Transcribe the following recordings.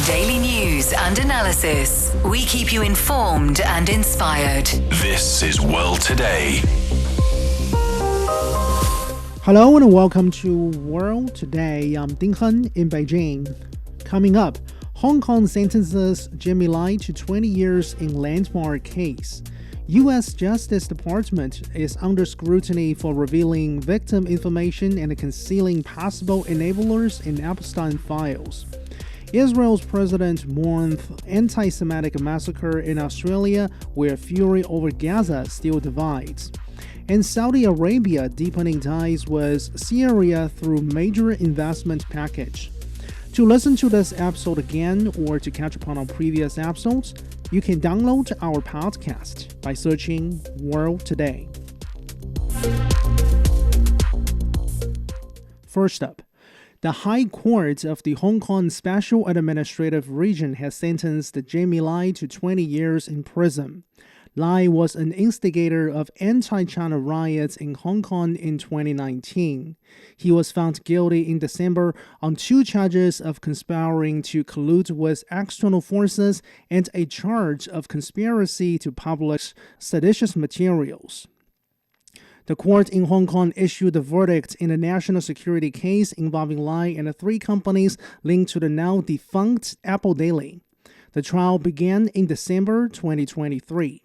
Daily news and analysis. We keep you informed and inspired. This is World Today. Hello and welcome to World Today. I'm Ding Hen in Beijing. Coming up, Hong Kong sentences Jimmy Lai to 20 years in landmark case. U.S. Justice Department is under scrutiny for revealing victim information and concealing possible enablers in Epstein files. Israel's president mourned anti-Semitic massacre in Australia, where fury over Gaza still divides. And Saudi Arabia deepening ties with Syria through major investment package. To listen to this episode again or to catch up on our previous episodes, you can download our podcast by searching World Today. First up, the High Court of the Hong Kong Special Administrative Region has sentenced Jimmy Lai to 20 years in prison. Lai was an instigator of anti-China riots in Hong Kong in 2019. He was found guilty in December on 2 charges of conspiring to collude with external forces and a charge of conspiracy to publish seditious materials. The court in Hong Kong issued the verdict in a national security case involving Lai and 3 companies linked to the now defunct Apple Daily. The trial began in December 2023.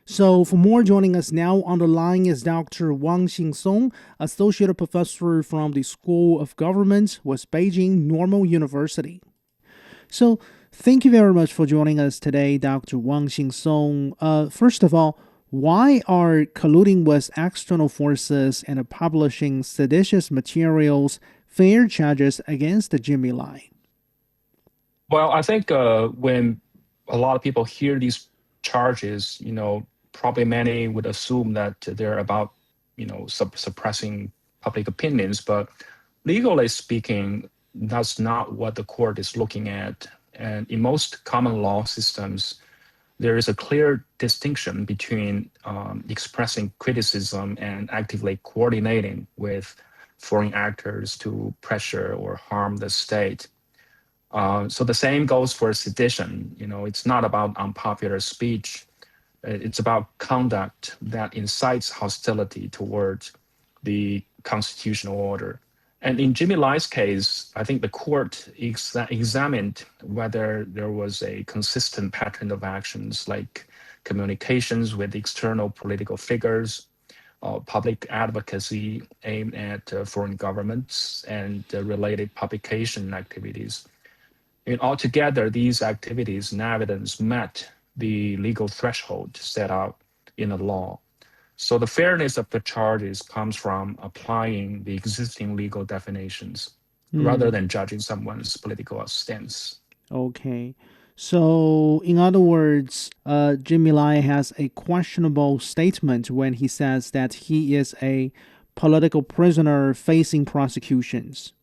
So for more, joining us now on the line is Dr. Wang Xingsong, Associate Professor from the School of Government with Beijing Normal University. So thank you very much for joining us today, Dr. Wang Xingsong. First of all, why are colluding with external forces and publishing seditious materials fair charges against Jimmy Lai? Well, I think when a lot of people hear these charges, probably many would assume that they're about, suppressing public opinions. But legally speaking, that's not what the court is looking at. And in most common law systems, there is a clear distinction between expressing criticism and actively coordinating with foreign actors to pressure or harm the state. So the same goes for sedition. It's not about unpopular speech. It's about conduct that incites hostility towards the constitutional order. And in Jimmy Lai's case, I think the court examined whether there was a consistent pattern of actions like communications with external political figures, public advocacy aimed at foreign governments, and related publication activities. And altogether, these activities and evidence met the legal threshold set out in the law. So the fairness of the charges comes from applying the existing legal definitions rather than judging someone's political stance. Okay. So, in other words, Jimmy Lai has a questionable statement when he says that he is a political prisoner facing prosecutions.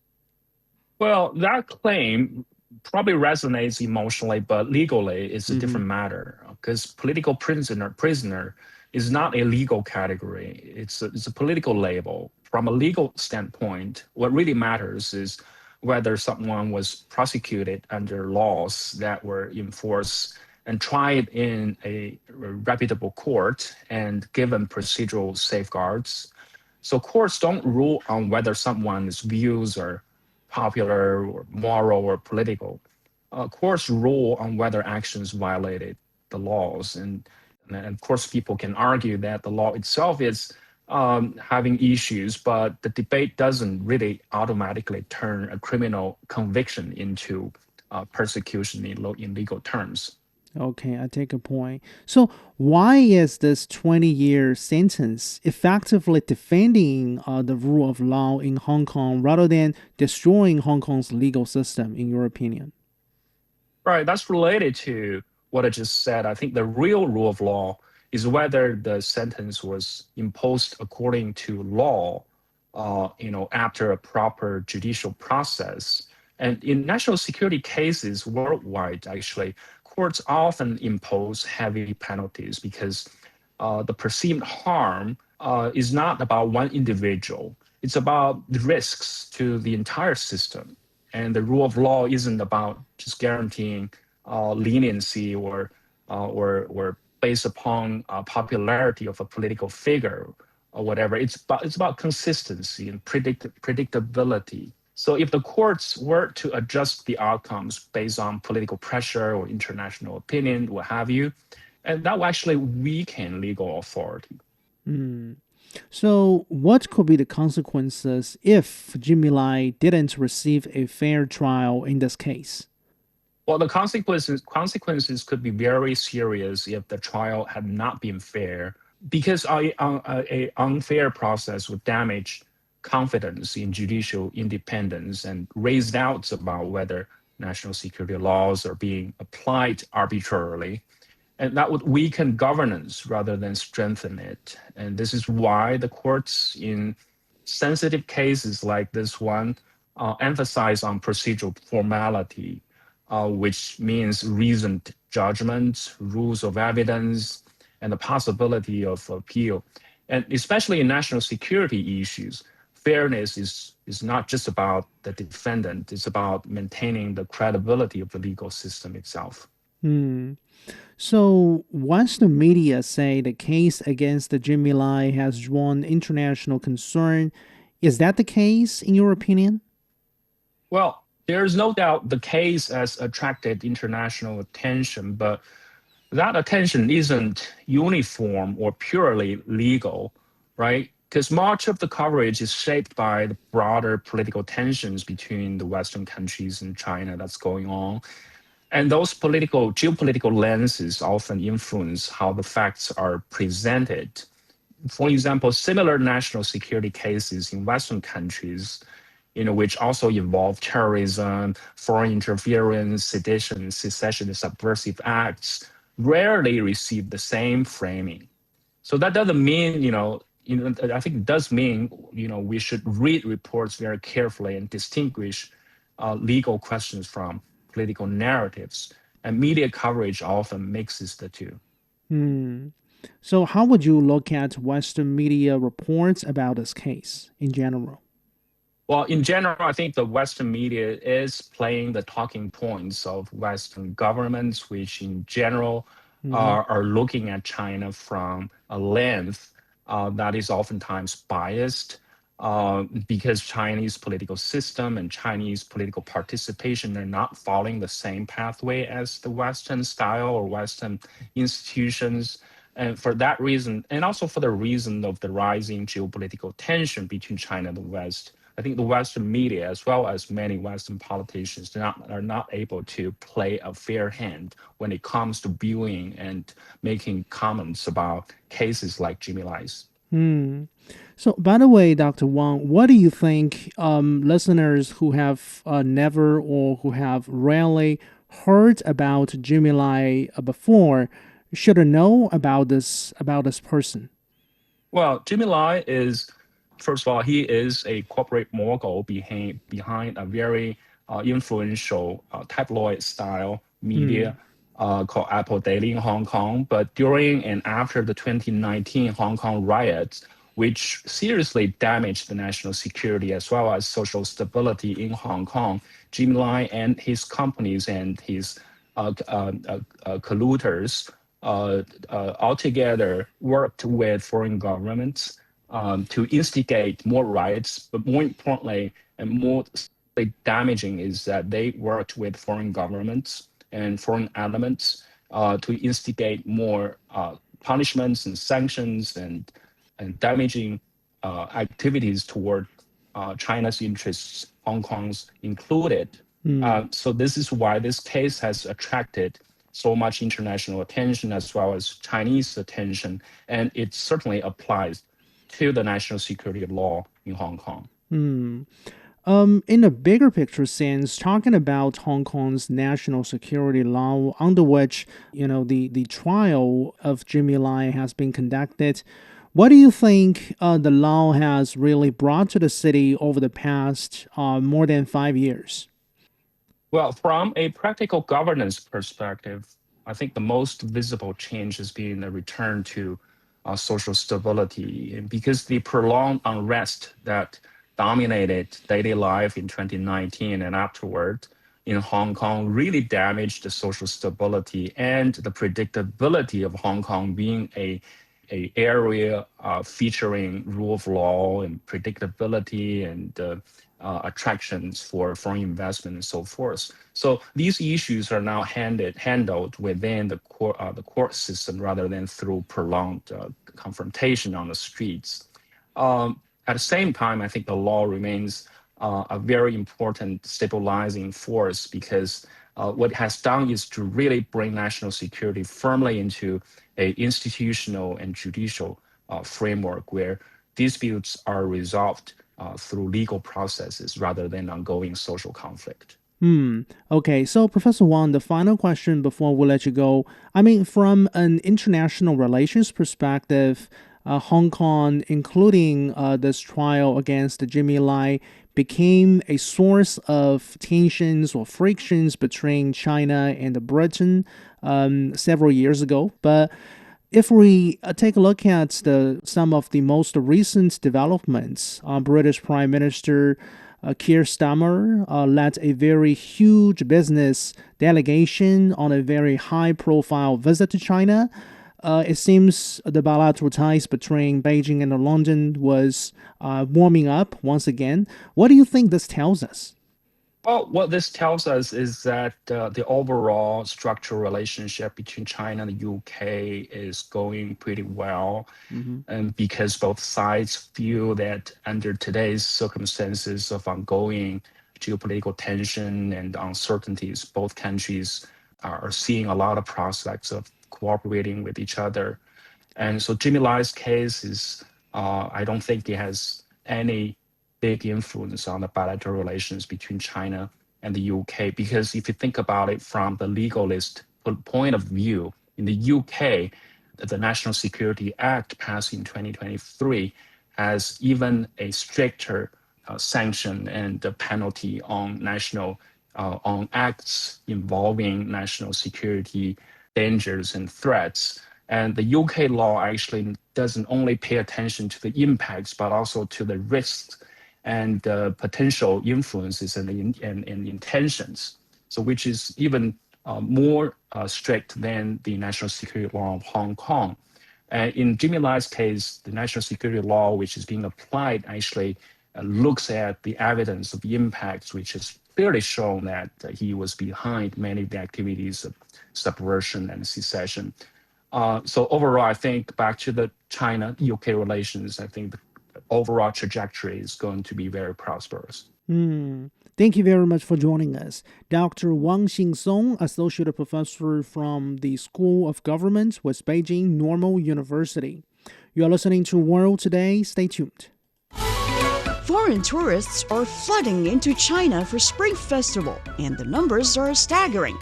Well, that claim probably resonates emotionally, but legally it's a different matter, because political prisoner is not a legal category. It's a political label. From a legal standpoint, what really matters is whether someone was prosecuted under laws that were enforced and tried in a reputable court and given procedural safeguards. So courts don't rule on whether someone's views are popular or moral or political. Courts rule on whether actions violated the laws. And of course, people can argue that the law itself is having issues, but the debate doesn't really automatically turn a criminal conviction into persecution in legal terms. Okay, I take a point. So why is this 20-year sentence effectively defending the rule of law in Hong Kong rather than destroying Hong Kong's legal system, in your opinion? Right, that's related to what I just said. I think the real rule of law is whether the sentence was imposed according to law, after a proper judicial process. And in national security cases worldwide, actually, courts often impose heavy penalties because the perceived harm is not about one individual. It's about the risks to the entire system. And the rule of law isn't about just guaranteeing leniency or based upon popularity of a political figure or whatever. It's about consistency and predictability. So if the courts were to adjust the outcomes based on political pressure or international opinion, what have you, and that will actually weaken legal authority. So, what could be the consequences if Jimmy Lai didn't receive a fair trial in this case? Well, the consequences could be very serious if the trial had not been fair, because a unfair process would damage confidence in judicial independence and raise doubts about whether national security laws are being applied arbitrarily. And that would weaken governance rather than strengthen it. And this is why the courts in sensitive cases like this one emphasize on procedural formality, which means reasoned judgment, rules of evidence, and the possibility of appeal. And especially in national security issues, fairness is not just about the defendant, it's about maintaining the credibility of the legal system itself. Hmm. So, once the media say the case against the Jimmy Lai has drawn international concern, is that the case in your opinion? Well, there's no doubt the case has attracted international attention, but that attention isn't uniform or purely legal, right? Because much of the coverage is shaped by the broader political tensions between the Western countries and China that's going on. And those geopolitical lenses often influence how the facts are presented. For example, similar national security cases in Western countries, which also involve terrorism, foreign interference, sedition, secession, subversive acts, rarely receive the same framing. So that doesn't mean, I think it does mean, we should read reports very carefully and distinguish legal questions from political narratives. And media coverage often mixes the two. Hmm. So, how would you look at Western media reports about this case in general? Well, in general, I think the Western media is playing the talking points of Western governments, which in general Hmm. are looking at China from a lens that is oftentimes biased, because Chinese political system and Chinese political participation are not following the same pathway as the Western style or Western institutions. And for that reason, and also for the reason of the rising geopolitical tension between China and the West, I think the Western media, as well as many Western politicians, are not able to play a fair hand when it comes to viewing and making comments about cases like Jimmy Lai's. Hmm. So, by the way, Dr. Wang, what do you think listeners who have never or who have rarely heard about Jimmy Lai before should know about this person? Well, Jimmy Lai is, first of all, he is a corporate mogul behind a very influential tabloid style Hmm. media called Apple Daily in Hong Kong. But during and after the 2019 Hong Kong riots, which seriously damaged the national security as well as social stability in Hong Kong, Jimmy Lai and his companies and his colluders altogether worked with foreign governments to instigate more riots, but more importantly and more damaging is that they worked with foreign governments and foreign elements to instigate more punishments and sanctions and damaging activities toward China's interests, Hong Kong's included. Hmm. So this is why this case has attracted so much international attention as well as Chinese attention, and it certainly applies to the national security law in Hong Kong. Hmm. In a bigger picture sense, talking about Hong Kong's national security law, under which the trial of Jimmy Lai has been conducted, what do you think the law has really brought to the city over the past more than 5 years? Well, from a practical governance perspective, I think the most visible change has been a return to social stability, because the prolonged unrest that dominated daily life in 2019 and afterward in Hong Kong really damaged the social stability and the predictability of Hong Kong being a area featuring rule of law and predictability and attractions for foreign investment and so forth. So these issues are now handled within the court system rather than through prolonged confrontation on the streets. At the same time, I think the law remains a very important stabilizing force because what it has done is to really bring national security firmly into a institutional and judicial framework where disputes are resolved through legal processes rather than ongoing social conflict. Okay, so Professor Wang, the final question before we let you go. I mean, from an international relations perspective, Hong Kong, including this trial against Jimmy Lai, became a source of tensions or frictions between China and Britain several years ago. But if we take a look at some of the most recent developments, British Prime Minister Keir Starmer led a very huge business delegation on a very high-profile visit to China. It seems the bilateral ties between Beijing and London was warming up once again. What do you think this tells us? Well, what this tells us is that the overall structural relationship between China and the UK is going pretty well. And because both sides feel that under today's circumstances of ongoing geopolitical tension and uncertainties, both countries are seeing a lot of prospects of cooperating with each other. And so Jimmy Lai's case is, I don't think it has any big influence on the bilateral relations between China and the UK, because if you think about it from the legalist point of view, in the UK, the National Security Act passed in 2023 has even a stricter sanction and penalty on on acts involving national security dangers and threats. And the UK law actually doesn't only pay attention to the impacts, but also to the risks and potential influences and intentions. So which is even more strict than the national security law of Hong Kong. In Jimmy Lai's case, the national security law, which is being applied, actually looks at the evidence of the impacts, which has clearly shown that he was behind many of the activities of subversion and secession. So overall, I think back to the China-UK relations, I think the overall trajectory is going to be very prosperous. Thank you very much for joining us. Dr. Wang Xingsong, Associate Professor from the School of Government with Beijing Normal University. You are listening to World Today. Stay tuned. Foreign tourists are flooding into China for Spring Festival, and the numbers are staggering.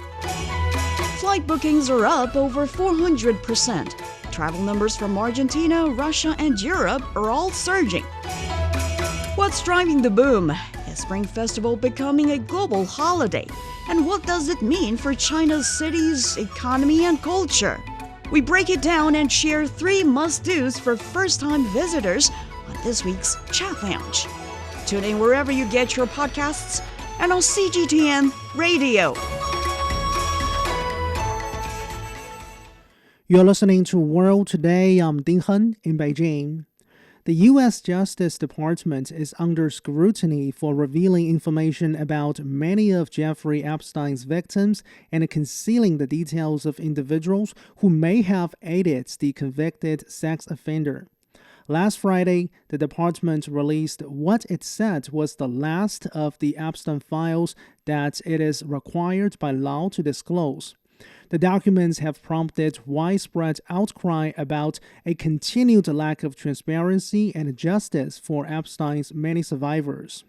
Flight bookings are up over 400%. Travel numbers from Argentina, Russia, and Europe are all surging. What's driving the boom? Is Spring Festival becoming a global holiday? And what does it mean for China's cities, economy, and culture? We break it down and share 3 must-dos for first-time visitors on this week's Chat Lounge. Tune in wherever you get your podcasts and on CGTN Radio. You're listening to World Today. I'm Ding Hen in Beijing. The U.S. Justice Department is under scrutiny for revealing information about many of Jeffrey Epstein's victims and concealing the details of individuals who may have aided the convicted sex offender. Last Friday, the department released what it said was the last of the Epstein files that it is required by law to disclose. The documents have prompted widespread outcry about a continued lack of transparency and justice for Epstein's many survivors.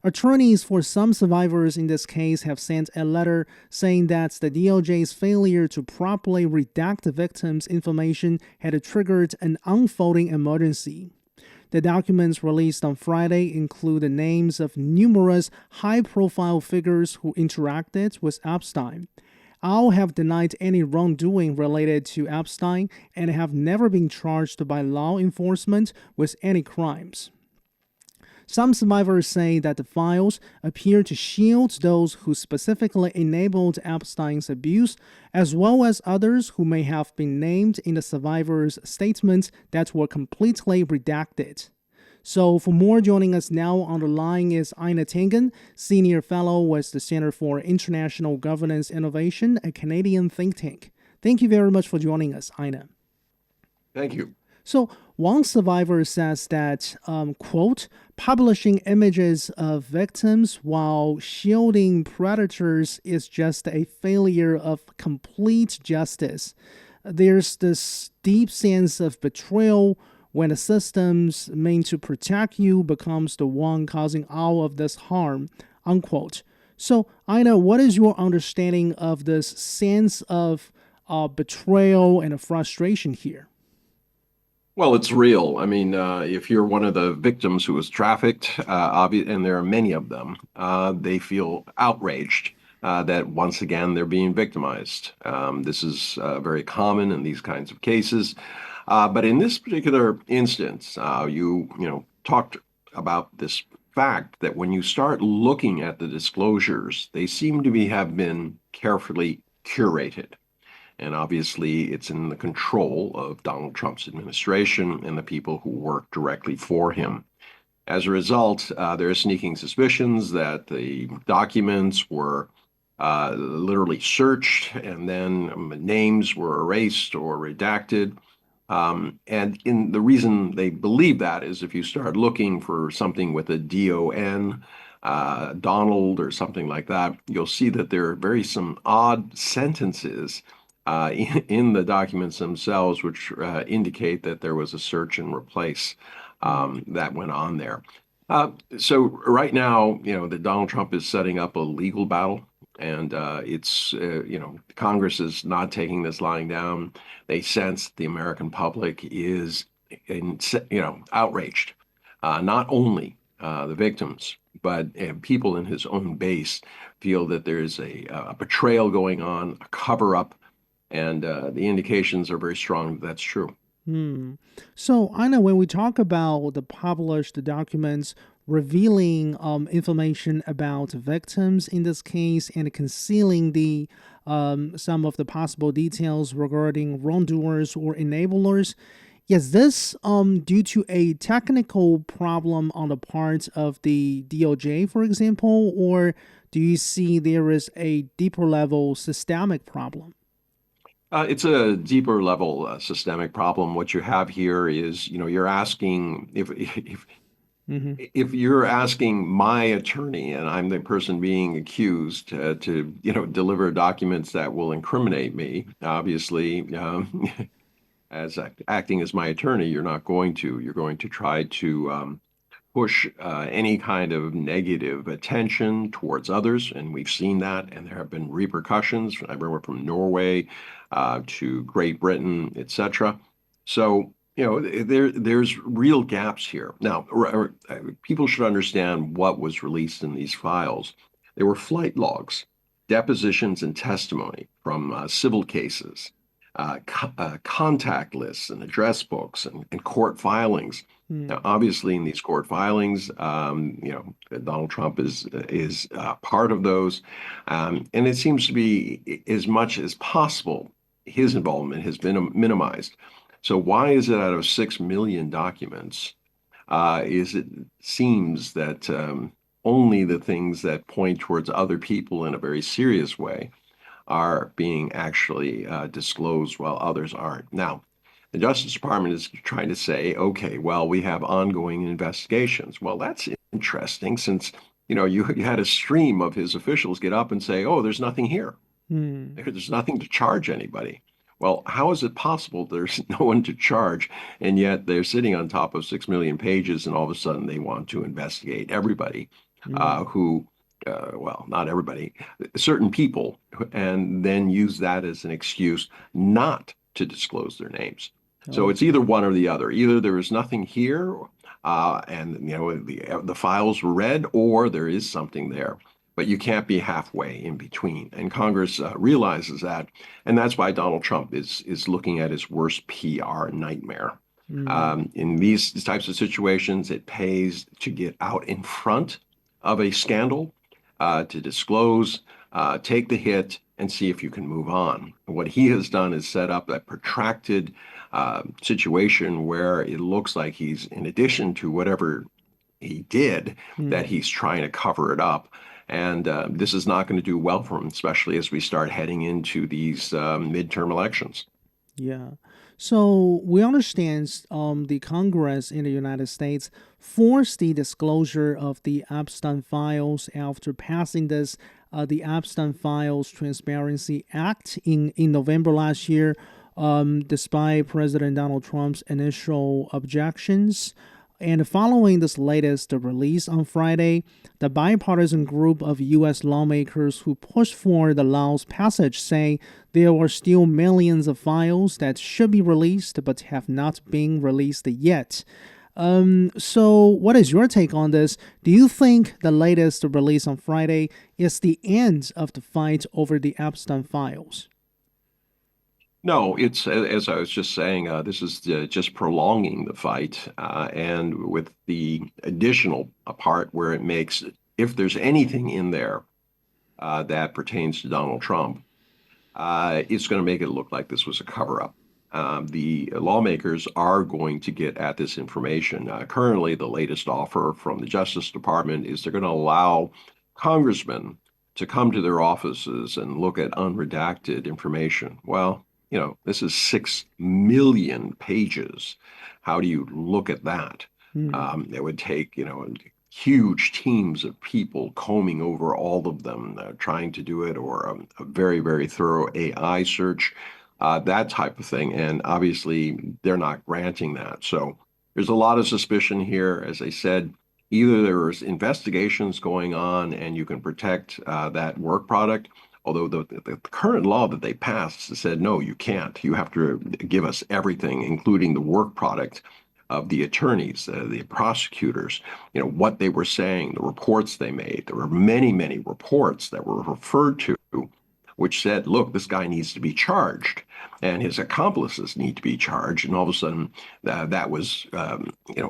Attorneys for some survivors in this case have sent a letter saying that the DOJ's failure to properly redact the victims' information had triggered an unfolding emergency. The documents released on Friday include the names of numerous high-profile figures who interacted with Epstein. All have denied any wrongdoing related to Epstein and have never been charged by law enforcement with any crimes. Some survivors say that the files appear to shield those who specifically enabled Epstein's abuse, as well as others who may have been named in the survivors' statements that were completely redacted. So for more, joining us now on the line is Ina Tangen, Senior Fellow with the Center for International Governance Innovation, a Canadian think tank. Thank you very much for joining us, Ina. Thank you. So one survivor says that, quote, publishing images of victims while shielding predators is just a failure of complete justice. There's this deep sense of betrayal when the systems meant to protect you becomes the one causing all of this harm, unquote. So, Ina, what is your understanding of this sense of betrayal and frustration here? Well, it's real. I mean, if you're one of the victims who was trafficked, and there are many of them, they feel outraged that once again they're being victimized. This is very common in these kinds of cases. But in this particular instance, you talked about this fact that when you start looking at the disclosures, they seem to have been carefully curated. And obviously, it's in the control of Donald Trump's administration and the people who work directly for him. As a result, there are sneaking suspicions that the documents were literally searched and then names were erased or redacted. And the reason they believe that is if you start looking for something with a D-O-N, Donald or something like that, you'll see that there are some odd sentences in the documents themselves, which indicate that there was a search and replace that went on there. So right now, that Donald Trump is setting up a legal battle, and Congress is not taking this lying down. They sense the American public is, outraged. Not only the victims, but people in his own base feel that there's a betrayal going on, a cover-up, and the indications are very strong that that's true. So, Anna, when we talk about the published documents revealing information about victims in this case and concealing the some of the possible details regarding wrongdoers or enablers, is this due to a technical problem on the part of the DOJ, for example, or do you see there is a deeper level systemic problem? It's a deeper level systemic problem. What you have here is, you're asking if you're asking my attorney, and I'm the person being accused, to deliver documents that will incriminate me, obviously, as acting as my attorney, you're not going to. You're going to try to push any kind of negative attention towards others, and we've seen that, and there have been repercussions everywhere from Norway to Great Britain, etc. So, there's real gaps here. Now, people should understand what was released in these files. There were flight logs, depositions and testimony from civil cases, contact lists and address books and court filings. Now, obviously, in these court filings, Donald Trump is part of those, and it seems to be as much as possible his involvement has been minimized. So why is it out of 6 million documents? It seems that only the things that point towards other people in a very serious way are being actually disclosed while others aren't. Now, the Justice Department is trying to say, okay, well, we have ongoing investigations. Well, that's interesting since, you had a stream of his officials get up and say, oh, there's nothing here. There's nothing to charge anybody. Well, how is it possible there's no one to charge, and yet they're sitting on top of 6 million pages, and all of a sudden they want to investigate everybody who, well, not everybody, certain people, and then use that as an excuse not to disclose their names. So it's either one or the other. Either there is nothing here, and the files were read, or there is something there. But you can't be halfway in between. And Congress realizes that. And that's why Donald Trump is looking at his worst PR nightmare. In these types of situations, it pays to get out in front of a scandal, to disclose, take the hit, and see if you can move on. What he has done is set up a protracted situation where it looks like he's, in addition to whatever he did, that he's trying to cover it up. And this is not going to do well for him, especially as we start heading into these midterm elections. Yeah. So we understand the Congress in the United States forced the disclosure of the Epstein files after passing this, the Epstein Files Transparency Act in November last year, despite President Donald Trump's initial objections. And following this latest release on Friday, the bipartisan group of U.S. lawmakers who pushed for the law's passage say there are still millions of files that should be released but have not been released yet. So what is your take on this? Do you think the latest release on Friday is the end of the fight over the Epstein files? No, it's, as I was just saying, this is just prolonging the fight, and with the additional part where it makes, if there's anything in there that pertains to Donald Trump, it's going to make it look like this was a cover-up. The lawmakers are going to get at this information. Currently, the latest offer from the Justice Department is they're going to allow congressmen to come to their offices and look at unredacted information. Well, this is 6 million pages. How do you look at that? It would take, huge teams of people combing over all of them, trying to do it, or a very, very thorough AI search, that type of thing. And obviously, they're not granting that. So there's a lot of suspicion here. As I said, either there's investigations going on and you can protect that work product, although the current law that they passed said, no, you can't. You have to give us everything, including the work product of the attorneys, the prosecutors, what they were saying, the reports they made. There were many, many reports that were referred to which said, look, this guy needs to be charged and his accomplices need to be charged. And all of a sudden, that was,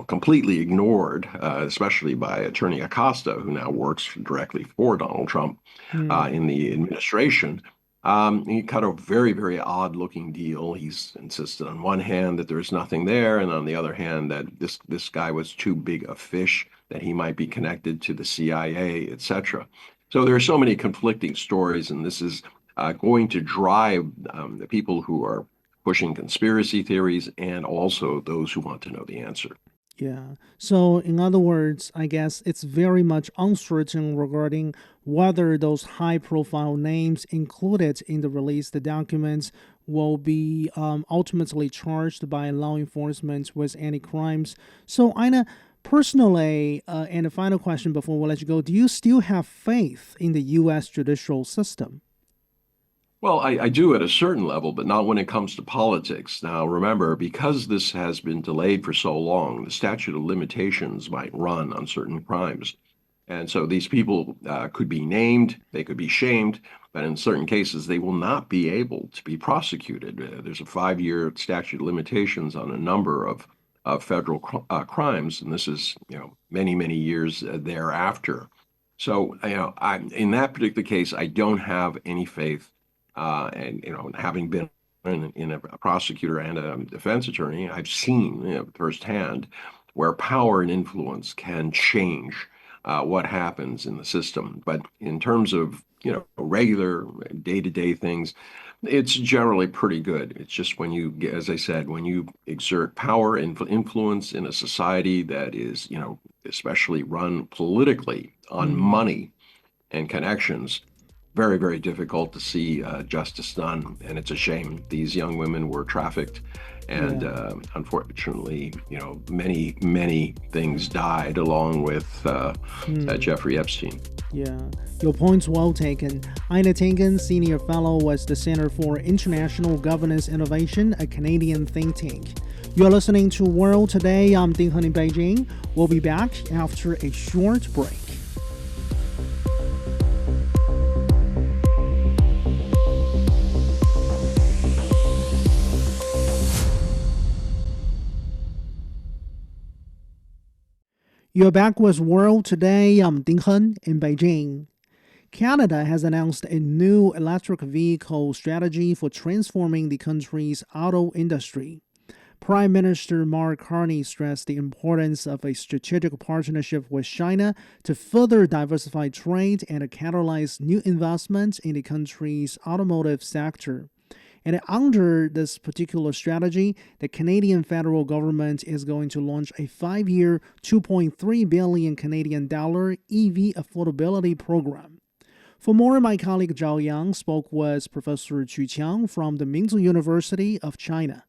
completely ignored, especially by Attorney Acosta, who now works directly for Donald Trump in the administration. He cut a very, very odd looking deal. He's insisted on one hand that there's nothing there, and on the other hand that this guy was too big a fish, that he might be connected to the CIA, etc. So there are so many conflicting stories, and this is going to drive the people who are pushing conspiracy theories and also those who want to know the answer. Yeah. So in other words, I guess it's very much uncertain regarding whether those high-profile names included in the released documents will be ultimately charged by law enforcement with any crimes. So, Ina, personally, and a final question before we let you go, do you still have faith in the U.S. judicial system? Well, I do at a certain level, but not when it comes to politics. Now, remember, because this has been delayed for so long, the statute of limitations might run on certain crimes. And so these people could be named, they could be shamed, but in certain cases, they will not be able to be prosecuted. There's a 5-year statute of limitations on a number of federal crimes, and this is, many, many years thereafter. So, in that particular case, I don't have any faith. And having been a prosecutor and a defense attorney, I've seen firsthand where power and influence can change what happens in the system. But in terms of regular day-to-day things, it's generally pretty good. It's just when you, as I said, when you exert power and influence in a society that is, especially run politically on money and connections, very, very difficult to see justice done. And it's a shame. These young women were trafficked. And unfortunately, many, many things died along with Jeffrey Epstein. Yeah, your point's well taken. Ina Tinkin, Senior Fellow with the Center for International Governance Innovation, a Canadian think tank. You're listening to World Today. I'm Ding Hun in Beijing. We'll be back after a short break. You're back with World Today. I'm Ding Hen in Beijing. Canada has announced a new electric vehicle strategy for transforming the country's auto industry. Prime Minister Mark Carney stressed the importance of a strategic partnership with China to further diversify trade and catalyze new investment in the country's automotive sector. And under this particular strategy, the Canadian federal government is going to launch a 5-year, 2.3 billion Canadian dollar EV affordability program. For more, my colleague Zhao Yang spoke with Professor Qu Qiang from the Minzu University of China.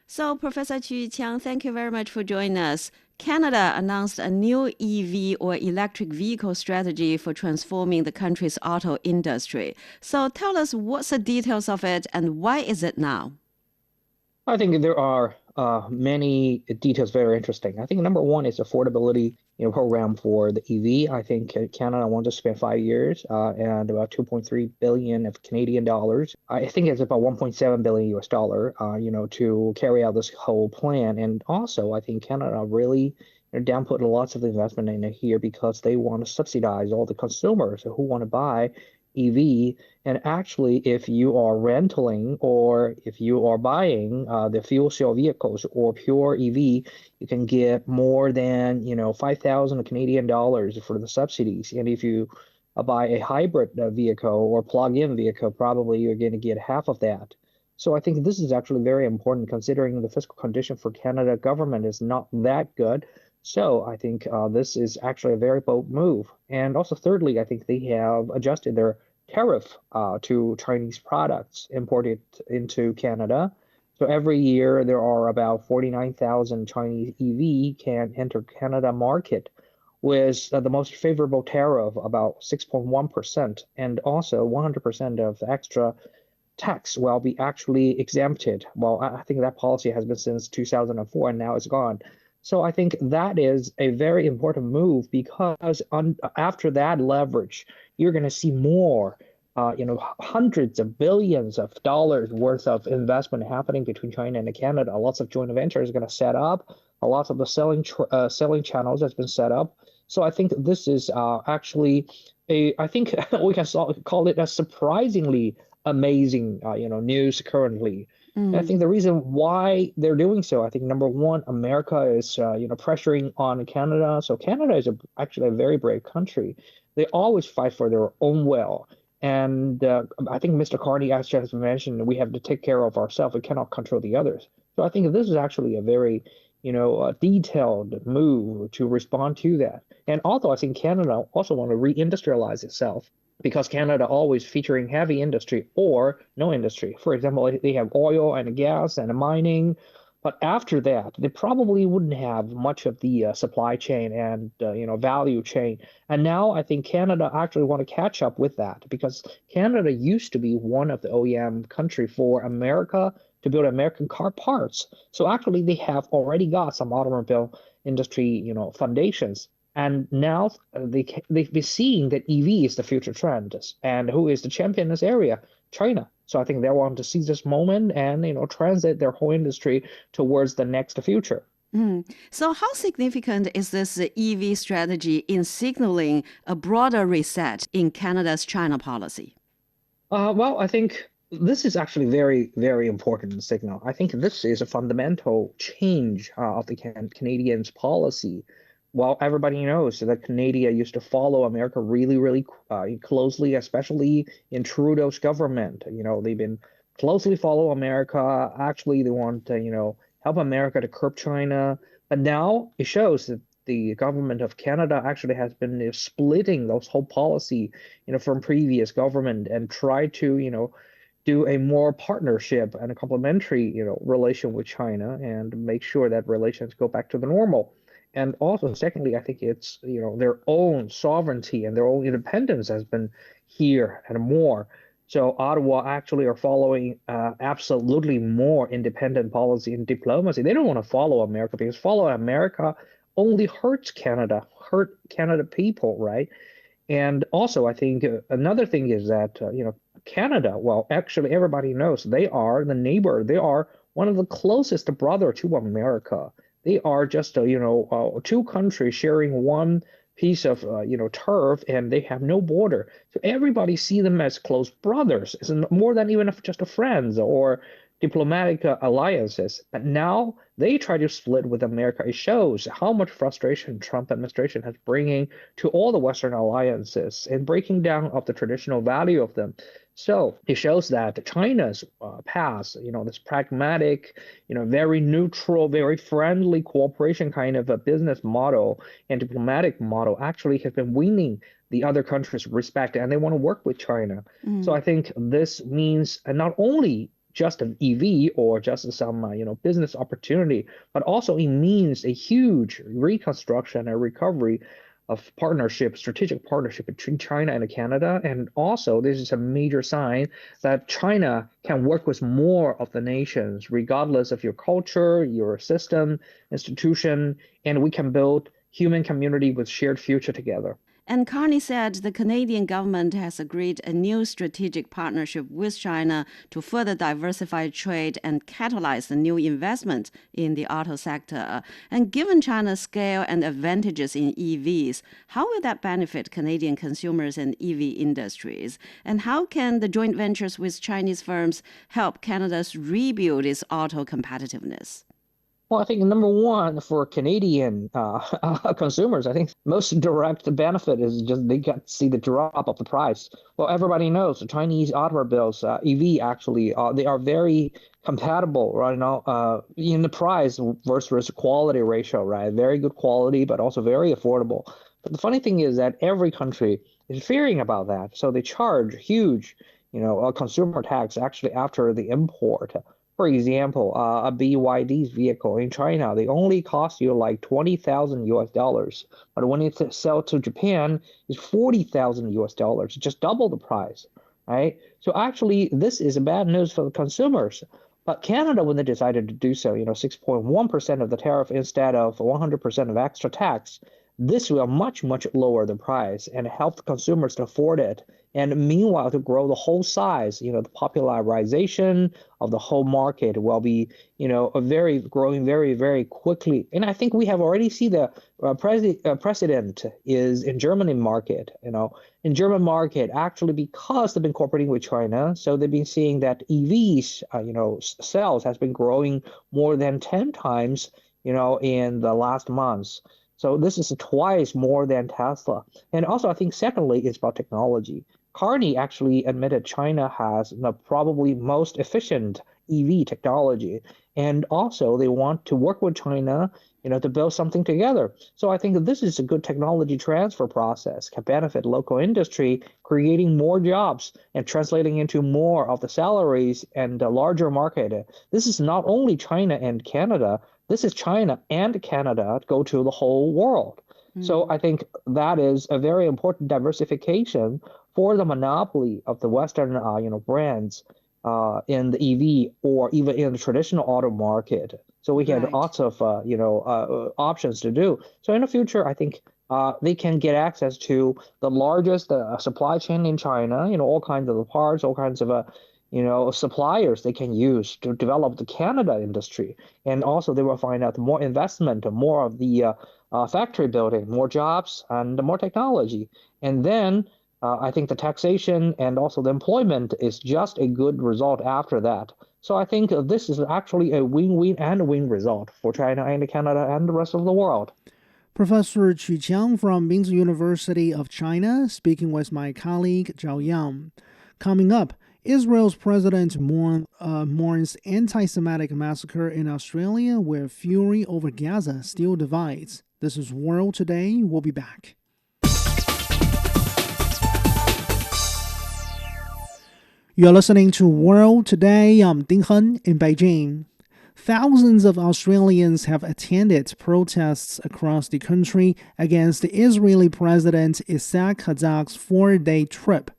So, Professor Qu Qiang, thank you very much for joining us. Canada announced a new EV or electric vehicle strategy for transforming the country's auto industry. So tell us what's the details of it and why is it now? I think there are many details very interesting. I think number one is affordability program for the EV. I think Canada wants to spend 5 years and about 2.3 billion of Canadian dollars. I think it's about 1.7 billion US dollar, to carry out this whole plan. And also, I think Canada really downput lots of investment in here because they want to subsidize all the consumers who want to buy EV. And actually, if you are renting or if you are buying the fuel cell vehicles or pure EV, you can get more than 5,000 Canadian dollars for the subsidies. And if you buy a hybrid vehicle or plug-in vehicle, probably you're going to get half of that. So I think this is actually very important considering the fiscal condition for Canada government is not that good. So I think this is actually a very bold move. And also, thirdly, I think they have adjusted their tariff to Chinese products imported into Canada. So every year there are about 49,000 Chinese EV can enter Canada market with the most favorable tariff, about 6.1%, and also 100% of extra tax will be actually exempted. Well, I think that policy has been since 2004 and now it's gone. So I think that is a very important move because after that leverage, you're going to see more, hundreds of billions of dollars worth of investment happening between China and Canada. Lots of joint ventures are going to set up. A lot of the selling channels has been set up. So I think this is actually I think we can call it a surprisingly amazing, news currently. I think the reason why they're doing so, I think number one, America is, pressuring on Canada. So Canada is actually a very brave country. They always fight for their own well. And I think Mr. Carney actually has mentioned we have to take care of ourselves. We cannot control the others. So I think this is actually a very, detailed move to respond to that. And also, I think Canada also want to reindustrialize itself, because Canada always featuring heavy industry or no industry. For example, they have oil and gas and mining, but after that, they probably wouldn't have much of the supply chain and value chain. And now I think Canada actually want to catch up with that because Canada used to be one of the OEM country for America to build American car parts. So actually, they have already got some automobile industry, foundations. And now they've been seeing that EV is the future trend. And who is the champion in this area? China. So I think they want to seize this moment and, transit their whole industry towards the next future. So how significant is this EV strategy in signaling a broader reset in Canada's China policy? Well, I think this is actually very, very important signal. I think this is a fundamental change of the Canadians' policy. Well, everybody knows that Canada used to follow America really, really closely, especially in Trudeau's government. They've been closely follow America. Actually, they want to, help America to curb China. But now it shows that the government of Canada actually has been splitting those whole policy, from previous government and try to, do a more partnership and a complementary, relation with China and make sure that relations go back to the normal. And also, secondly, I think it's, their own sovereignty and their own independence has been here and more. So Ottawa actually are following absolutely more independent policy and diplomacy. They don't want to follow America because follow America only hurt Canada people, right? And also, I think another thing is that, Canada, well, actually, everybody knows they are the neighbor. They are one of the closest brother to America. They are just, two countries sharing one piece of, turf, and they have no border. So everybody see them as close brothers. It's more than even just friends or diplomatic alliances. But now they try to split with America. It shows how much frustration Trump administration has bringing to all the Western alliances and breaking down of the traditional value of them. So it shows that China's past, this pragmatic, very neutral, very friendly cooperation kind of a business model and diplomatic model actually has been winning the other countries' respect, and they want to work with China. So I think this means not only just an EV or just some business opportunity, but also it means a huge reconstruction and recovery of partnership, strategic partnership between China and Canada. And also, this is a major sign that China can work with more of the nations, regardless of your culture, your system, institution, and we can build human community with shared future together. And Carney said the Canadian government has agreed a new strategic partnership with China to further diversify trade and catalyze the new investment in the auto sector. And given China's scale and advantages in EVs, how will that benefit Canadian consumers and EV industries? And how can the joint ventures with Chinese firms help Canada's rebuild its auto competitiveness? Well, I think number one for Canadian consumers, I think most direct benefit is just they get to see the drop of the price. Well, everybody knows the Chinese automobiles, EV actually, they are very compatible right now in the price versus quality ratio, right? Very good quality, but also very affordable. But the funny thing is that every country is fearing about that. So they charge huge, consumer tax actually after the import. For example, a BYD's vehicle in China, they only cost you like 20,000 US dollars. But when it's sell to Japan, it's 40,000 US dollars, just double the price, right? So actually, this is bad news for the consumers. But Canada, when they decided to do so, 6.1% of the tariff instead of 100% of extra tax, this will much, much lower the price and help the consumers to afford it. And meanwhile, to grow the whole size, the popularization of the whole market will be, growing very, very quickly. And I think we have already seen the precedent is in German market, in German market, actually, because they've been cooperating with China, so they've been seeing that EVs, sales has been growing more than 10 times, in the last months. So this is twice more than Tesla. And also, I think, secondly, it's about technology. Carney actually admitted China has the probably most efficient EV technology. And also, they want to work with China, to build something together. So I think this is a good technology transfer process, can benefit local industry, creating more jobs and translating into more of the salaries and a larger market. This is not only China and Canada, this is China and Canada go to the whole world. So I think that is a very important diversification for the monopoly of the Western, brands in the EV or even in the traditional auto market. So we have lots of, options to do. So in the future, I think they can get access to the largest supply chain in China, all kinds of parts, all kinds of suppliers they can use to develop the Canada industry. And also they will find out more investment, more of the factory building, more jobs and more technology. And then I think the taxation and also the employment is just a good result after that. So I think this is actually a win-win and a win result for China and Canada and the rest of the world. Professor Qu Qiang from Mingzi University of China, speaking with my colleague Zhao Yang. Coming up, Israel's president mourns anti-Semitic massacre in Australia, where fury over Gaza still divides. This is World Today. We'll be back. You're listening to World Today. I'm Ding Hen in Beijing. Thousands of Australians have attended protests across the country against the Israeli President Isaac Herzog's 4-day trip.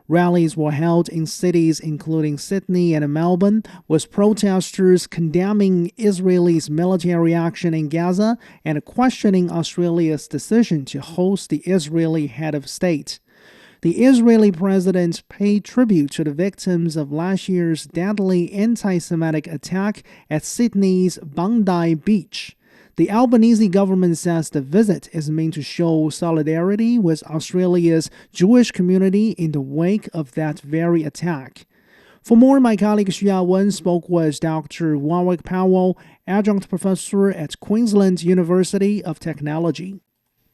Rallies were held in cities including Sydney and Melbourne, with protesters condemning Israel's military action in Gaza and questioning Australia's decision to host the Israeli head of state. The Israeli president paid tribute to the victims of last year's deadly anti-Semitic attack at Sydney's Bondi Beach. The Albanese government says the visit is meant to show solidarity with Australia's Jewish community in the wake of that very attack. For more, my colleague Xu Yawen spoke with Dr. Warwick Powell, adjunct professor at Queensland University of Technology.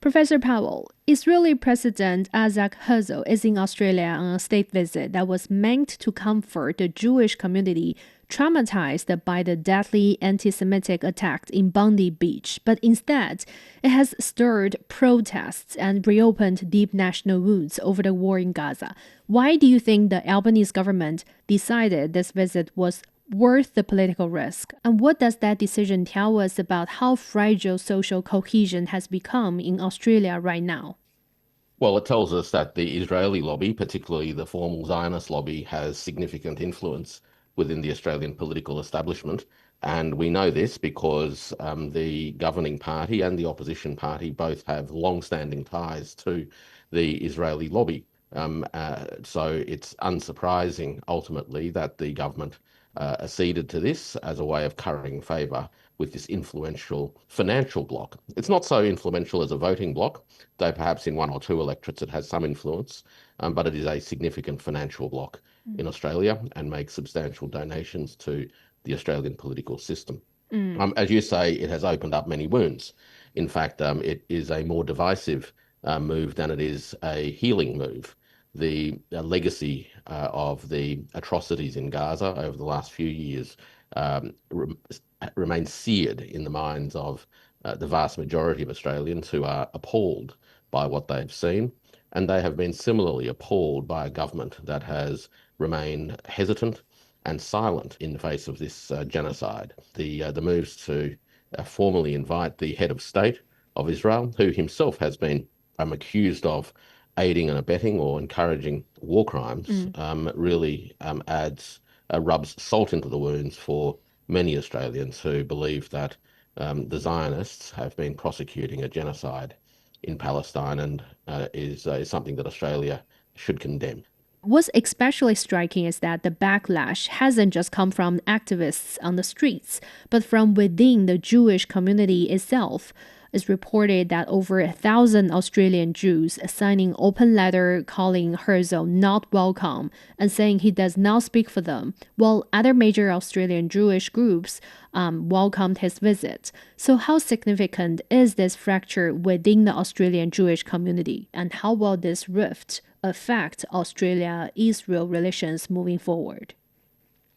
Professor Powell, Israeli President Isaac Herzog is in Australia on a state visit that was meant to comfort the Jewish community traumatized by the deadly anti-Semitic attack in Bondi Beach, but instead, it has stirred protests and reopened deep national wounds over the war in Gaza. Why do you think the Albanese government decided this visit was worth the political risk? And what does that decision tell us about how fragile social cohesion has become in Australia right now? Well, it tells us that the Israeli lobby, particularly the formal Zionist lobby, has significant influence within the Australian political establishment. And we know this because the governing party and the opposition party both have long-standing ties to the Israeli lobby. So it's unsurprising, ultimately, that the government acceded to this as a way of currying favour with this influential financial bloc. It's not so influential as a voting bloc, though perhaps in one or two electorates it has some influence, but it is a significant financial bloc in Australia and makes substantial donations to the Australian political system. As you say, it has opened up many wounds. In fact, it is a more divisive move than it is a healing move. The legacy of the atrocities in Gaza over the last few years remains seared in the minds of the vast majority of Australians who are appalled by what they've seen. And they have been similarly appalled by a government that has remained hesitant and silent in the face of this genocide. The moves to formally invite the head of state of Israel, who himself has been accused of aiding and abetting or encouraging war crimes, really rubs salt into the wounds for many Australians who believe that the Zionists have been prosecuting a genocide in Palestine and is something that Australia should condemn. What's especially striking is that the backlash hasn't just come from activists on the streets, but from within the Jewish community itself. It's reported that over 1,000 Australian Jews signing open letter calling Herzog not welcome and saying he does not speak for them, while other major Australian Jewish groups welcomed his visit. So how significant is this fracture within the Australian Jewish community, and how will this rift affect Australia-Israel relations moving forward?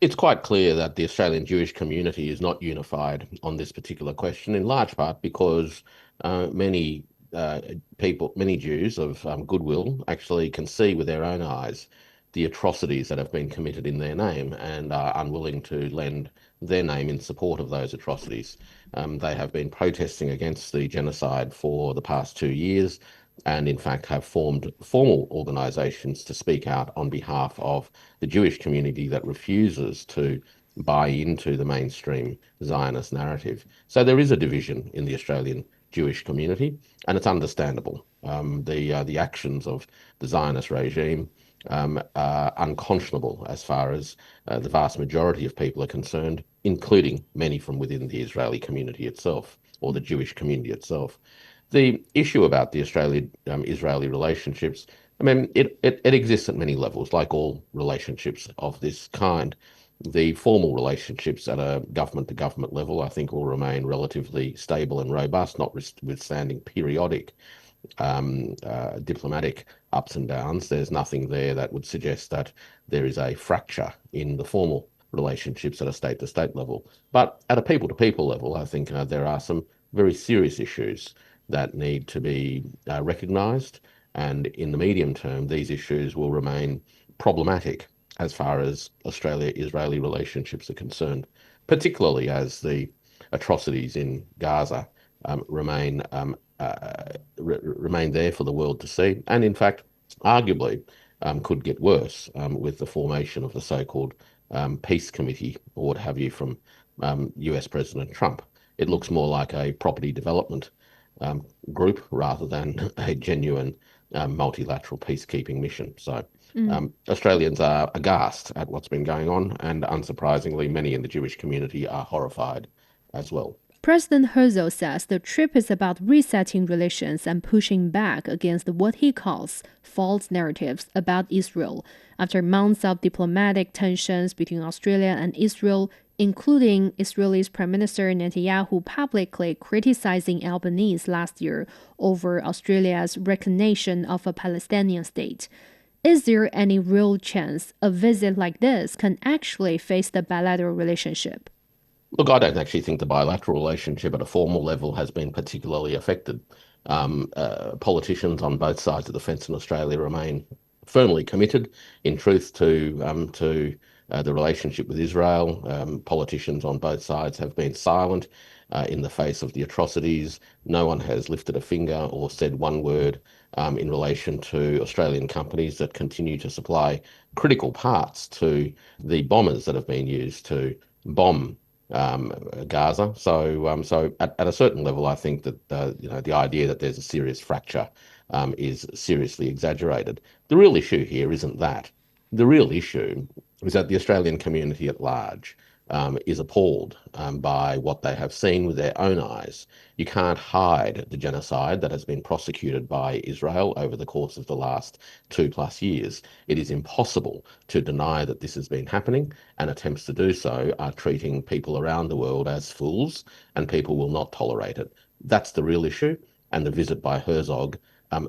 It's quite clear that the Australian Jewish community is not unified on this particular question, in large part because many Jews of goodwill actually can see with their own eyes the atrocities that have been committed in their name and are unwilling to lend their name in support of those atrocities. They have been protesting against the genocide for the past 2 years, and in fact have formed formal organisations to speak out on behalf of the Jewish community that refuses to buy into the mainstream Zionist narrative. So there is a division in the Australian Jewish community, and it's understandable. The actions of the Zionist regime are unconscionable as far as the vast majority of people are concerned, including many from within the Israeli community itself, or the Jewish community itself. The issue about the Australia-Israeli relationships, I mean, it exists at many levels, like all relationships of this kind. The formal relationships at a government-to-government level, I think, will remain relatively stable and robust, notwithstanding periodic diplomatic ups and downs. There's nothing there that would suggest that there is a fracture in the formal relationships at a state-to-state level. But at a people-to-people level, I think there are some very serious issues that need to be recognised, and in the medium term these issues will remain problematic as far as Australia-Israeli relationships are concerned, particularly as the atrocities in Gaza remain there for the world to see, and in fact arguably could get worse with the formation of the so-called peace committee or what have you from US President Trump. It looks more like a property development group rather than a genuine multilateral peacekeeping mission. So Australians are aghast at what's been going on, and unsurprisingly, many in the Jewish community are horrified as well. President Herzog says the trip is about resetting relations and pushing back against what he calls false narratives about Israel after months of diplomatic tensions between Australia and Israel, including Israel's Prime Minister Netanyahu publicly criticizing Albanese last year over Australia's recognition of a Palestinian state. Is there any real chance a visit like this can actually face the bilateral relationship? Look, I don't actually think the bilateral relationship at a formal level has been particularly affected. Politicians on both sides of the fence in Australia remain firmly committed, in truth, to the relationship with Israel. Politicians on both sides have been silent in the face of the atrocities. No one has lifted a finger or said one word in relation to Australian companies that continue to supply critical parts to the bombers that have been used to bomb Gaza. So at a certain level, I think that the idea that there's a serious fracture is seriously exaggerated. The real issue here isn't that. The real issue is that the Australian community at large is appalled by what they have seen with their own eyes. You can't hide the genocide that has been prosecuted by Israel over the course of the last 2+ years. It is impossible to deny that this has been happening, and attempts to do so are treating people around the world as fools, and people will not tolerate it. That's the real issue, and the visit by Herzog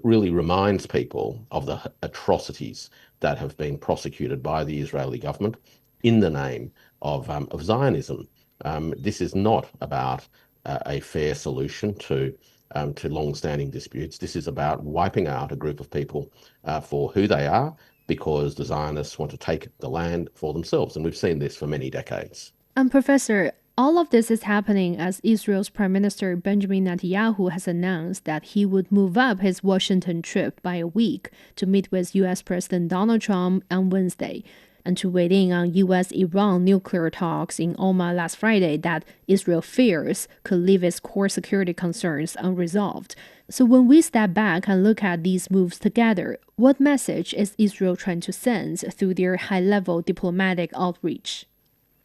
really reminds people of the atrocities that have been prosecuted by the Israeli government in the name of Zionism. This is not about a fair solution to long-standing disputes. This is about wiping out a group of people for who they are, because the Zionists want to take the land for themselves. And we've seen this for many decades. Professor, all of this is happening as Israel's Prime Minister Benjamin Netanyahu has announced that he would move up his Washington trip by a week to meet with U.S. President Donald Trump on Wednesday, and to weigh in on U.S.-Iran nuclear talks in Oman last Friday that Israel fears could leave its core security concerns unresolved. So when we step back and look at these moves together, what message is Israel trying to send through their high-level diplomatic outreach?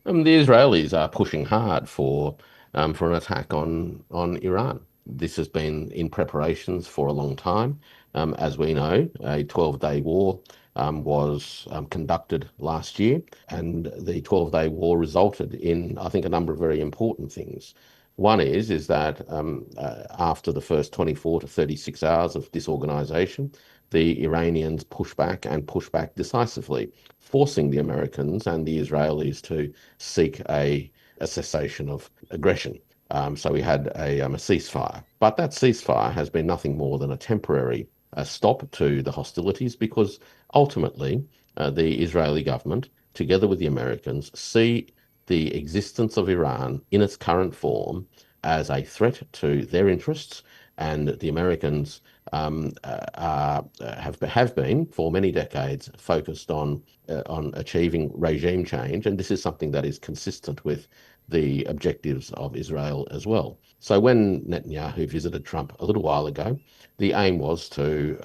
The Israelis are pushing hard for an attack on Iran. This has been in preparations for a long time. As we know, a 12-day war was conducted last year, and the 12-day war resulted in, I think, a number of very important things. One is that after the first 24 to 36 hours of disorganization, the Iranians pushed back decisively, forcing the Americans and the Israelis to seek a cessation of aggression. So we had a ceasefire. But that ceasefire has been nothing more than a temporary stop to the hostilities, because ultimately the Israeli government, together with the Americans, see the existence of Iran in its current form as a threat to their interests, and the Americans have been for many decades focused on achieving regime change, and this is something that is consistent with the objectives of Israel as well. So when Netanyahu visited Trump a little while ago, the aim was to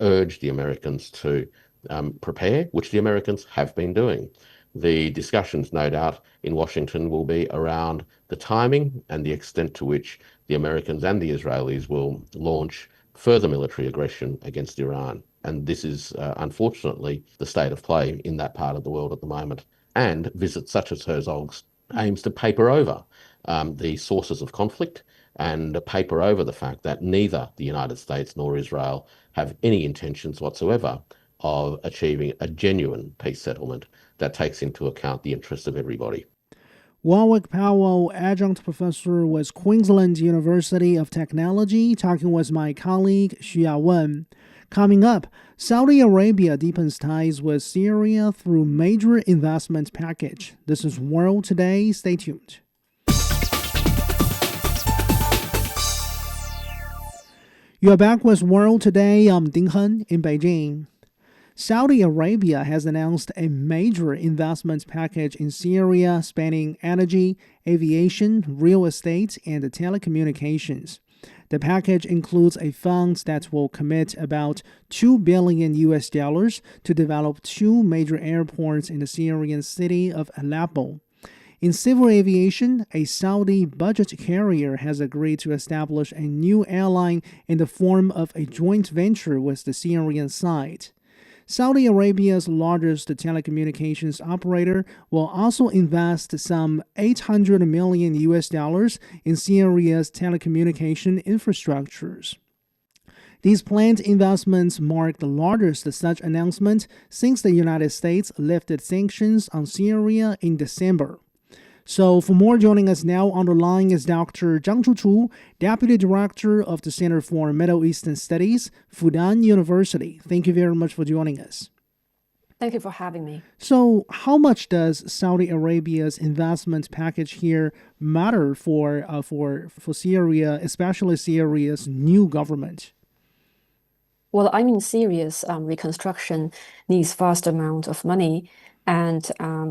urge the Americans to prepare, which the Americans have been doing. The discussions, no doubt, in Washington will be around the timing and the extent to which the Americans and the Israelis will launch further military aggression against Iran. And this is, unfortunately, the state of play in that part of the world at the moment. And visits such as Herzog's aims to paper over the sources of conflict and paper over the fact that neither the United States nor Israel have any intentions whatsoever of achieving a genuine peace settlement that takes into account the interests of everybody. Warwick Powell, adjunct professor with Queensland University of Technology, talking with my colleague Xu Yawen. Coming up, Saudi Arabia deepens ties with Syria through major investment package. This is World Today. Stay tuned. You are back with World Today. I'm Ding Hen in Beijing. Saudi Arabia has announced a major investment package in Syria spanning energy, aviation, real estate, and telecommunications. The package includes a fund that will commit about $2 billion to develop two major airports in the Syrian city of Aleppo. In civil aviation, a Saudi budget carrier has agreed to establish a new airline in the form of a joint venture with the Syrian side. Saudi Arabia's largest telecommunications operator will also invest some 800 million US dollars in Syria's telecommunication infrastructures. These planned investments mark the largest such announcement since the United States lifted sanctions on Syria in December. So for more, joining us now on the line is Dr. Zhang Chuchu, Deputy Director of the Center for Middle Eastern Studies, Fudan University. Thank you very much for joining us. Thank you for having me. So how much does Saudi Arabia's investment package here matter for Syria, especially Syria's new government? Well, Syria's reconstruction needs vast amount of money, and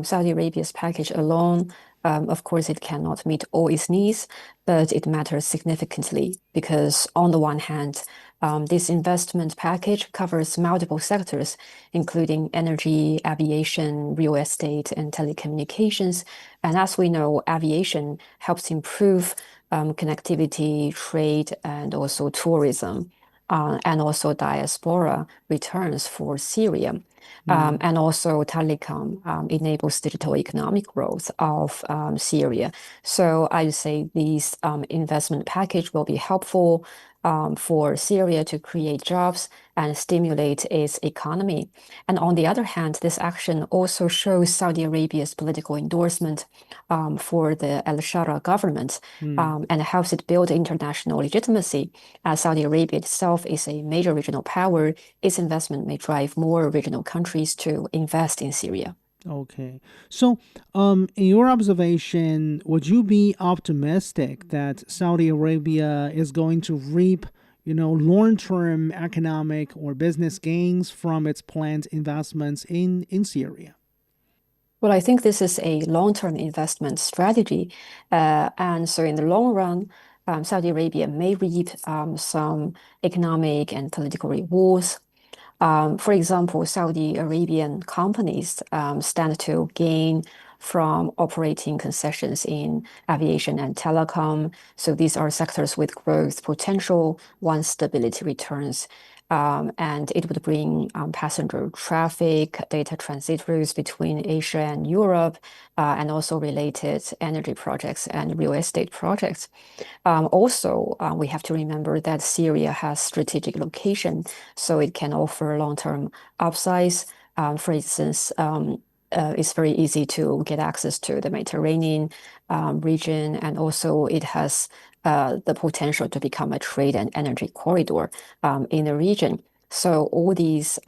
Saudi Arabia's package alone, of course, it cannot meet all its needs, but it matters significantly because on the one hand, this investment package covers multiple sectors, including energy, aviation, real estate, and telecommunications. And as we know, aviation helps improve connectivity, trade, and also tourism. And also diaspora returns for Syria. And also telecom enables digital economic growth of Syria. So I would say these investment package will be helpful for Syria to create jobs and stimulate its economy. And on the other hand, this action also shows Saudi Arabia's political endorsement for the al-Shara government and helps it build international legitimacy. As Saudi Arabia itself is a major regional power, its investment may drive more regional countries to invest in Syria. Okay. So, in your observation, would you be optimistic that Saudi Arabia is going to reap, long-term economic or business gains from its planned investments in Syria? Well, I think this is a long-term investment strategy. And so in the long run, Saudi Arabia may reap some economic and political rewards. For example, Saudi Arabian companies stand to gain from operating concessions in aviation and telecom. So these are sectors with growth potential once stability returns. And it would bring passenger traffic, data transit routes between Asia and Europe, and also related energy projects and real estate projects. Also, we have to remember that Syria has strategic location, so it can offer long-term upsides. For instance, it's very easy to get access to the Mediterranean region, and also it has the potential to become a trade and energy corridor in the region. So all these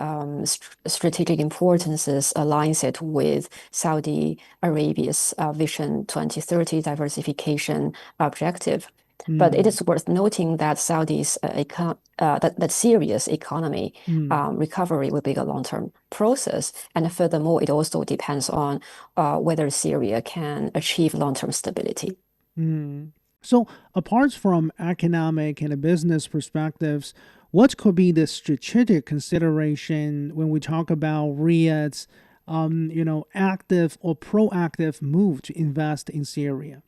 strategic importances aligns it with Saudi Arabia's Vision 2030 diversification objective. But it is worth noting that that Syria's economy recovery will be a long-term process, and furthermore, it also depends on whether Syria can achieve long-term stability. So, apart from economic and business perspectives, what could be the strategic consideration when we talk about Riyadh's, active or proactive move to invest in Syria?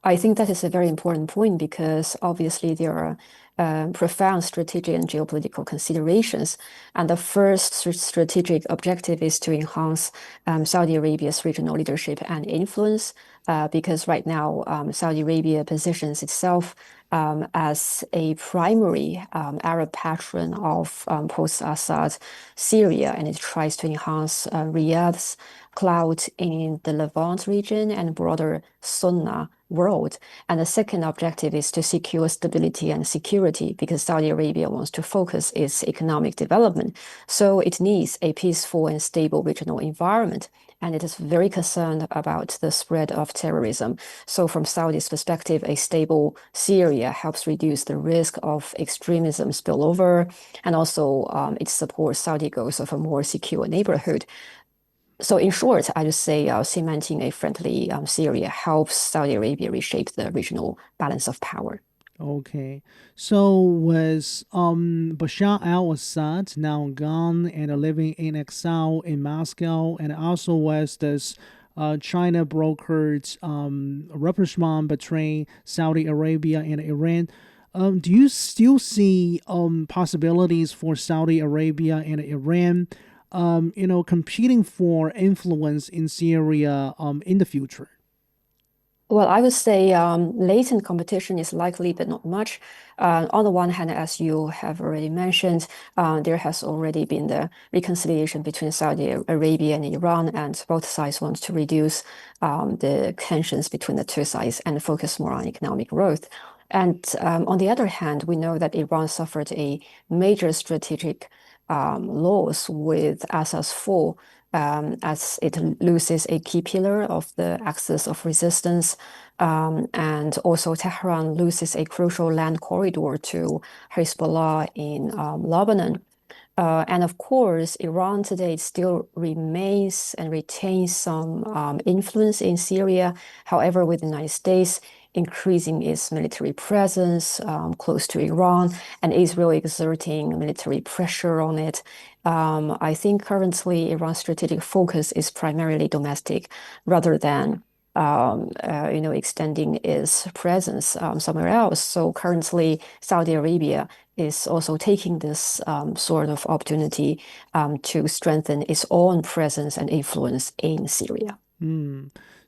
I think that is a very important point because obviously there are profound strategic and geopolitical considerations. And the first strategic objective is to enhance Saudi Arabia's regional leadership and influence because right now Saudi Arabia positions itself as a primary Arab patron of post-Assad Syria, and it tries to enhance Riyadh's clout in the Levant region and broader Sunnah world. And the second objective is to secure stability and security because Saudi Arabia wants to focus its economic development. So it needs a peaceful and stable regional environment. And it is very concerned about the spread of terrorism. So from Saudi's perspective, a stable Syria helps reduce the risk of extremism spillover. And also it supports Saudi goals of a more secure neighborhood. So in short, I would say cementing a friendly Syria helps Saudi Arabia reshape the regional balance of power. Okay. So was Bashar al-Assad now gone and living in exile in Moscow, and also was this China brokered rapprochement between Saudi Arabia and Iran. Do you still see possibilities for Saudi Arabia and Iran, competing for influence in Syria in the future? Well, I would say latent competition is likely, but not much. On the one hand, as you have already mentioned, there has already been the reconciliation between Saudi Arabia and Iran, and both sides want to reduce the tensions between the two sides and focus more on economic growth. And on the other hand, we know that Iran suffered a major strategic loss with Assad's fall, as it loses a key pillar of the axis of resistance. And also Tehran loses a crucial land corridor to Hezbollah in Lebanon. And of course, Iran today still remains and retains some influence in Syria. However, with the United States increasing its military presence close to Iran and Israel exerting military pressure on it, I think currently Iran's strategic focus is primarily domestic rather than extending its presence somewhere else. So currently, Saudi Arabia is also taking this sort of opportunity to strengthen its own presence and influence in Syria.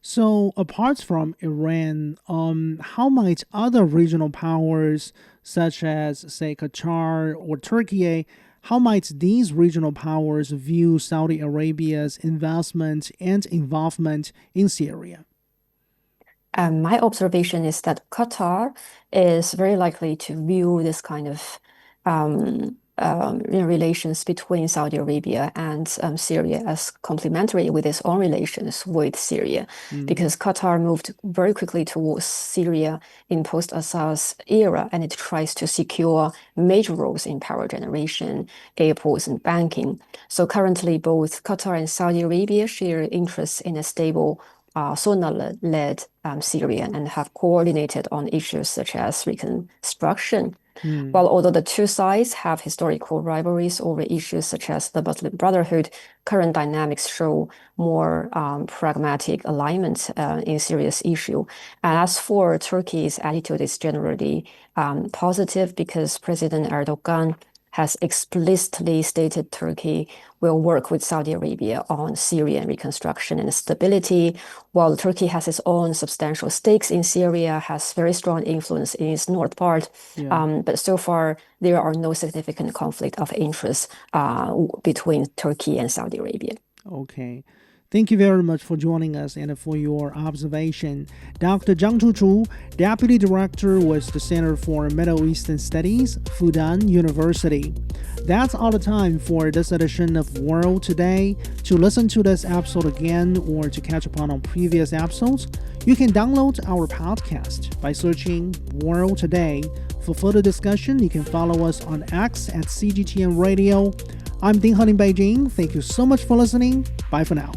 So apart from Iran, how might other regional powers such as, say, Qatar or Turkey, how might these regional powers view Saudi Arabia's investment and involvement in Syria? My observation is that Qatar is very likely to view this kind of relations between Saudi Arabia and Syria as complementary with its own relations with Syria, because Qatar moved very quickly towards Syria in post-Assad's era, and it tries to secure major roles in power generation, airports, and banking. So currently, both Qatar and Saudi Arabia share interests in a stable Sunni-led Syria and have coordinated on issues such as reconstruction. While although the two sides have historical rivalries over issues such as the Muslim Brotherhood, current dynamics show more pragmatic alignment in Syria's issue. And as for Turkey's attitude, is generally positive because President Erdogan has explicitly stated Turkey will work with Saudi Arabia on Syrian reconstruction and stability, while Turkey has its own substantial stakes in Syria, has very strong influence in its north part. But so far, there are no significant conflict of interest between Turkey and Saudi Arabia. Okay. Thank you very much for joining us and for your observation. Dr. Zhang Chuchu, Deputy Director with the Center for Middle Eastern Studies, Fudan University. That's all the time for this edition of World Today. To listen to this episode again or to catch up on previous episodes, you can download our podcast by searching World Today. For further discussion, you can follow us on X at CGTN Radio. I'm Ding Han in Beijing. Thank you so much for listening. Bye for now.